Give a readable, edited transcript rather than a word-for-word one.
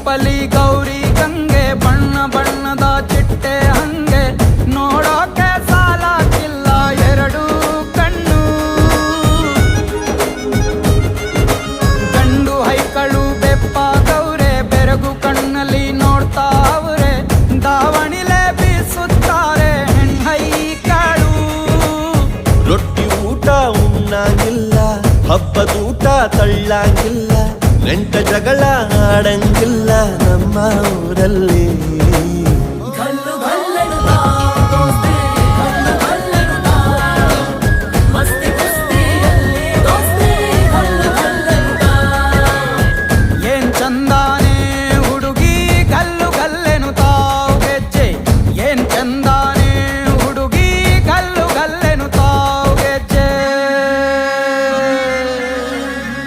ರೂಪಲಿ ಗೌರಿ ಗಂಗೆ ಬಣ್ಣ ಬಣ್ಣದ ಚಿಟ್ಟೆ ಹಂಗೆ ನೋಡೋಕೆ ಸಾಲಾಗಿಲ್ಲ ಎರಡು ಕಣ್ಣು. ಗಂಡು ಹೈಕಳು ಬೆಪ್ಪಾಗವ್ರೆ ಬೆರಗು ಕಣ್ಣಲ್ಲಿ ನೋಡ್ತಾ ಅವ್ರೆ ದಾವಣಿಲೆ ಬೀಸುತ್ತಾರೆ ಹೆಣ್ಣೈಕಳು. ರೊಟ್ಟಿ ಊಟ ಉಣ್ಣಂಗಿಲ್ಲ, ಹಬ್ಬದೂಟ ತಳ್ಳಂಗಿಲ್ಲ, ನೆಂಟ ಜಗಳ ಆಡಂಗಿಲ್ಲ ನಮ್ಮ ಊರಲ್ಲಿ.